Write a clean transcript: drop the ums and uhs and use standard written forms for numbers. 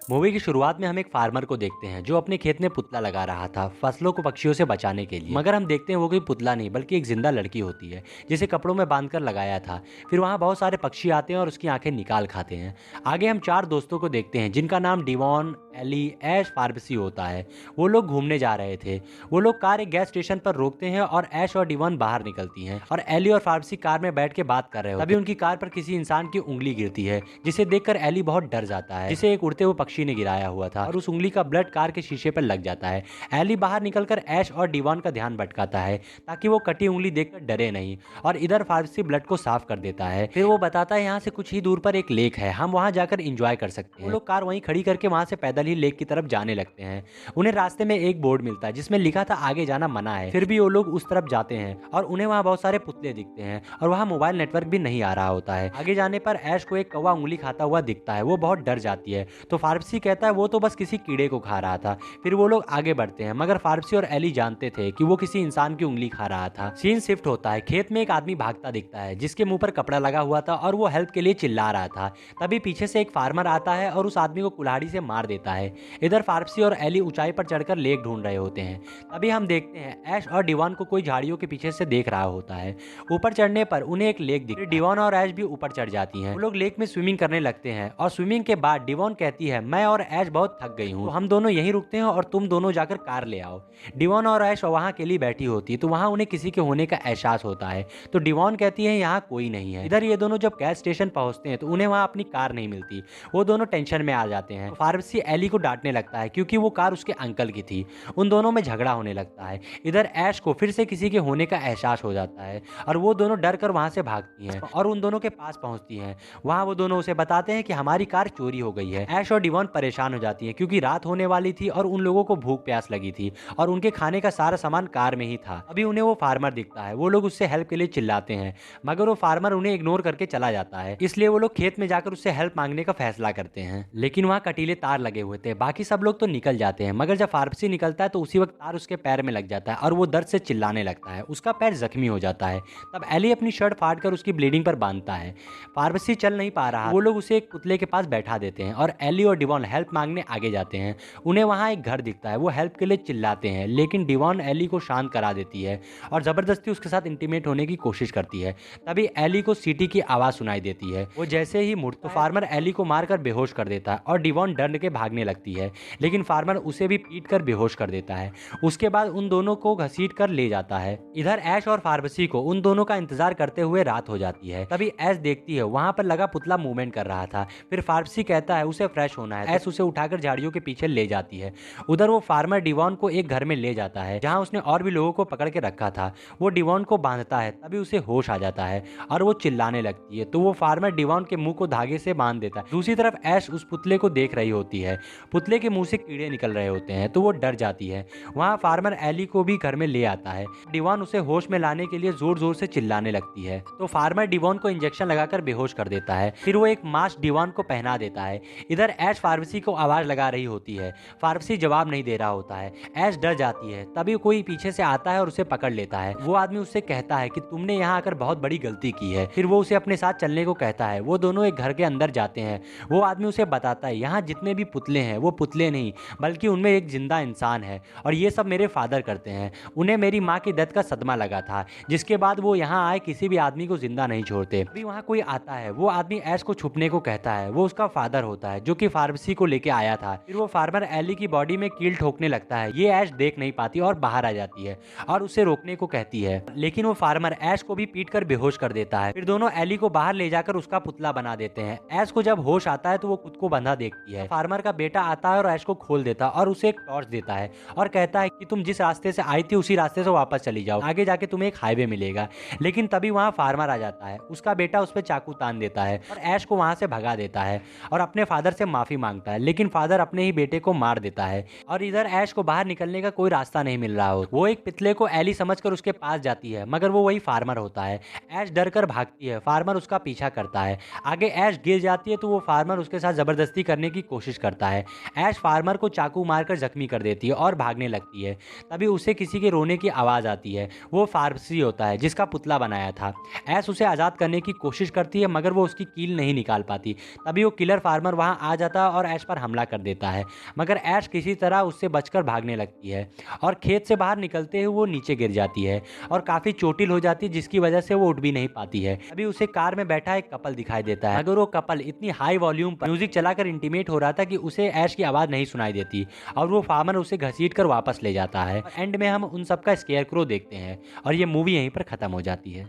Movie की शुरुआत में हम एक फार्मर को देखते हैं जो अपने खेत में पुतला लगा रहा था फसलों को पक्षियों से बचाने के लिए। मगर हम देखते हैं वो कोई पुतला नहीं बल्कि एक जिंदा लड़की होती है जिसे कपड़ों में बांधकर लगाया था। फिर वहाँ बहुत सारे पक्षी आते हैं और उसकी आंखें निकाल खाते हैं। आगे हम चार दोस्तों को देखते हैं जिनका नाम डिवॉन, एली, ऐश, फार्मेसी होता है। वो लोग घूमने जा रहे थे। वो लोग कार एक गैस स्टेशन पर रोकते हैं और ऐश और डिवॉन बाहर निकलती हैं और एली और फार्मेसी कार में बैठ के बात कर रहे होते हैं। तभी उनकी कार पर किसी इंसान की उंगली गिरती है जिसे देखकर एली बहुत डर जाता है, जिसे एक उड़ते हुए पक्षी ने गिराया हुआ था और उस उंगली का ब्लड कार के शीशे पर लग जाता है। एली बाहर निकलकर ऐश और डिवॉन का ध्यान भटकाता है ताकि वो कटी उंगली देखकर डरे नहीं और इधर फार्मेसी ब्लड को साफ कर देता है। फिर वो बताता है यहाँ से कुछ ही दूर पर एक लेक है, हम वहाँ जाकर एंजॉय कर सकते हैं। वो लोग कार वहीं खड़ी करके वहाँ से पैदल ही लेक की तरफ जाने लगते हैं। उन्हें रास्ते में एक बोर्ड मिलता है जिसमें लिखा था आगे जाना मना है। फिर भी वो लोग उस तरफ जाते हैं और उन्हें वहाँ बहुत सारे पुतले दिखते हैं और वहाँ मोबाइल नेटवर्क भी नहीं आ रहा होता है। आगे जाने पर ऐश को एक कौवा उंगली खाता हुआ दिखता है। वो बहुत डर जाती है तो फार्मेसी कहता है वो तो बस किसी कीड़े को खा रहा था। फिर वो लोग आगे बढ़ते हैं मगर फार्मेसी और एली जानते थे कि वो किसी इंसान की उंगली खा रहा था। सीन शिफ्ट होता है, खेत में एक आदमी भागता दिखता है जिसके मुंह पर कपड़ा लगा हुआ था और वो हेल्प के लिए चिल्ला रहा था। तभी पीछे से एक फार्मर आता है और उस आदमी को कुल्हाड़ी से मार देता है। इधर फार्मेसी और एली ऊंचाई पर चढ़कर लेक ढूंढ रहे होते हैं। तभी हम देखते हैं ऐश और डिवॉन को कोई झाड़ियों के पीछे से देख रहा होता है। ऊपर चढ़ने पर उन्हें एक लेक दिखती है। डिवॉन और ऐश भी ऊपर चढ़ जाती हैं। वो लोग लेक में स्विमिंग करने लगते हैं और स्विमिंग के बाद डिवॉन कहती है मैं और ऐश बहुत थक गई हूँ, तो हम दोनों यहीं रुकते हैं और तुम दोनों जाकर कार ले आओ। डिवॉन और ऐश वहाँ अकेली बैठी होती है तो वहाँ उन्हें किसी के होने का एहसास होता है। तो डिवॉन कहती है यहाँ कोई नहीं है। इधर ये दोनों जब गैस स्टेशन पहुँचते हैं तो उन्हें वहाँ अपनी कार नहीं मिलती। वो दोनों टेंशन में आ जाते हैं। तो फार्मेसी एली को डांटने लगता है क्योंकि वो कार उसके अंकल की थी। उन दोनों में झगड़ा होने लगता है। इधर ऐश को फिर से किसी के होने का एहसास हो जाता है और वो दोनों डर कर वहाँ से भागती हैं और उन दोनों के पास पहुँचती हैं। वहाँ वो दोनों उसे बताते हैं कि हमारी कार चोरी हो गई है। ऐश और डिवॉन परेशान हो जाती हैं क्योंकि रात होने वाली थी और उन लोगों को भूख प्यास लगी थी और उनके खाने का सारा सामान कार में ही था। अभी उन्हें वो फार्मर दिखता है। वो लोग उससे हेल्प के लिए चिल्लाते हैं मगर वो फार्मर उन्हें इग्नोर करके चला जाता है। इसलिए वो लोग खेत में जाकर उससे हेल्प मांगने का फैसला करते हैं, लेकिन वहाँ कटीले तार लगे हुए थे। बाकी सब लोग तो निकल जाते हैं मगर जब फार्मेसी निकलता है तो उसी वक्त तार उसके पैर में लग जाता है और वो दर्द से चिल्लाने लगता है। उसका पैर जख्मी हो जाता है। तब एली अपनी शर्ट फाड़ कर उसकी ब्लीडिंग पर बांधता है। फार्मेसी चल नहीं पा रहा। वो लोग उसे एक पुतले के पास बैठा देते हैं और एली और डिवॉन हेल्प मांगने आगे जाते हैं। उन्हें वहाँ एक घर दिखता है। वो हेल्प के लिए चिल्लाते हैं लेकिन डिवॉन एली को शांत करा देती है और जबरदस्ती उसके साथ इंटीमेट होने की कोशिश करती है। तभी एली को सीटी की आवाज सुनाई देती है। वो जैसे ही मुड़ता है फार्मर एली को मारकर बेहोश कर देता है और डिवॉन डर के भागने लगती है लेकिन फार्मर उसे भी पीट कर बेहोश कर देता है। उसके बाद उन दोनों को घसीट कर ले जाता है। इधर ऐश और फार्मेसी को उन दोनों का इंतजार करते हुए रात हो जाती है। तभी ऐश देखती है वहां पर लगा पुतला मूवमेंट कर रहा था। फिर फार्मेसी कहता है उसे फ्रेश होना है। ऐश उसे उठाकर झाड़ियों के पीछे ले जाती है। उधर वो फार्मर डिवॉन को एक घर में ले जाता है जहां उसने और भी लोगों को पकड़ के रखा था। वो डिवॉन को बांधता है। तभी उसे होश आ जाता है और वो चिल्लाने लगती है तो वो फार्मर डिवॉन के मुंह को धागे से बांध देता है। दूसरी तरफ ऐश उस पुतले को देख रही होती है। पुतले के मुंह से कीड़े निकल रहे होते हैं तो वो डर जाती है। वहाँ फार्मर एली को भी घर में ले आता है। डिवॉन उसे होश में लाने के लिए जोर जोर से चिल्लाने लगती है तो फार्मर डिवॉन को इंजेक्शन लगाकर बेहोश कर देता है। फिर वो एक मास्क डिवॉन को पहना देता है। इधर ऐश फार्मेसी को आवाज लगा रही होती है। फार्मेसी जवाब नहीं दे रहा होता है। ऐश डर जाती है। तभी कोई पीछे से आता है और उसे पकड़ लेता है। वो आदमी उससे कहता है कि तुमने यहाँ आकर बहुत बड़ी गलती की है। फिर वो उसे अपने साथ चलने को कहता है। वो दोनों एक घर के अंदर जाते हैं। वो आदमी उसे बताता है यहाँ जितने भी पुतले हैं वो पुतले नहीं बल्कि उनमें एक जिंदा इंसान है और ये सब मेरे फादर करते हैं। उन्हें मेरी माँ की डेथ का सदमा लगा था जिसके बाद वो यहाँ आए किसी भी आदमी को जिंदा नहीं छोड़ते। अभी वहाँ कोई आता है। वो आदमी ऐश को छुपने को कहता है। वो उसका फादर होता है जो कि फार्मेसी को लेके आया था। फिर वो फार्मर एली की बॉडी में कील ठोकने लगता है। ये ऐश देख नहीं पाती और बाहर आ जाती है और उसे रोकने को कहती है लेकिन वो फार्मर ऐश को भी पीट कर बेहोश कर देता है। फिर दोनों एली को बाहर ले जाकर उसका पुतला बना देते हैं। ऐश को जब होश आता है तो वो खुद को बंधा देखती है। फार्मर का बेटा आता है और ऐश को खोल देता है और उसे एक टॉर्च देता है और कहता है कि तुम जिस रास्ते से आई थी उसी रास्ते से वापस चली जाओ, आगे जाके तुम्हें एक हाईवे मिलेगा। लेकिन तभी वहाँ फार्मर आ जाता है। उसका बेटा उस पर चाकू तान देता है और ऐश को वहाँ से भगा देता है और अपने फादर से माफी मांगता है लेकिन फादर अपने ही बेटे को मार देता है। और इधर ऐश को बाहर निकलने का कोई रास्ता नहीं मिल रहा हो। वो एक पितले को एली समझकर उसके पास जाती है मगर वो वही फार्मर होता है। ऐश डर कर भागती है। फार्मर उसका पीछा करता है। आगे ऐश गिर जाती है तो वो फार्मर उसके साथ जबरदस्ती करने की कोशिश करता है है। ऐश फार्मर को चाकू मारकर जख्मी कर देती है और भागने लगती है। तभी उसे किसी के रोने की आवाज़ आती है। वो फारसी होता है जिसका पुतला बनाया था। ऐश उसे आज़ाद करने की कोशिश करती है मगर वो उसकी कील नहीं निकाल पाती। तभी वो किलर फार्मर वहाँ आ जाता है और ऐश पर हमला कर देता है, मगर ऐश किसी तरह उससे बचकर भागने लगती है और खेत से बाहर निकलते हुए वो नीचे गिर जाती है और काफ़ी चोटिल हो जाती है, जिसकी वजह से वो उठ भी नहीं पाती है। अभी उसे कार में बैठा एक कपल दिखाई देता है, मगर वो कपल इतनी हाई वॉल्यूम पर म्यूजिक चलाकर इंटीमेट हो रहा था कि उसे ऐश की आवाज़ नहीं सुनाई देती और वो फार्मर उसे घसीट कर वापस ले जाता है। एंड में हम उन सबका स्केयर क्रो देखते हैं और ये मूवी यहीं पर ख़त्म हो जाती है।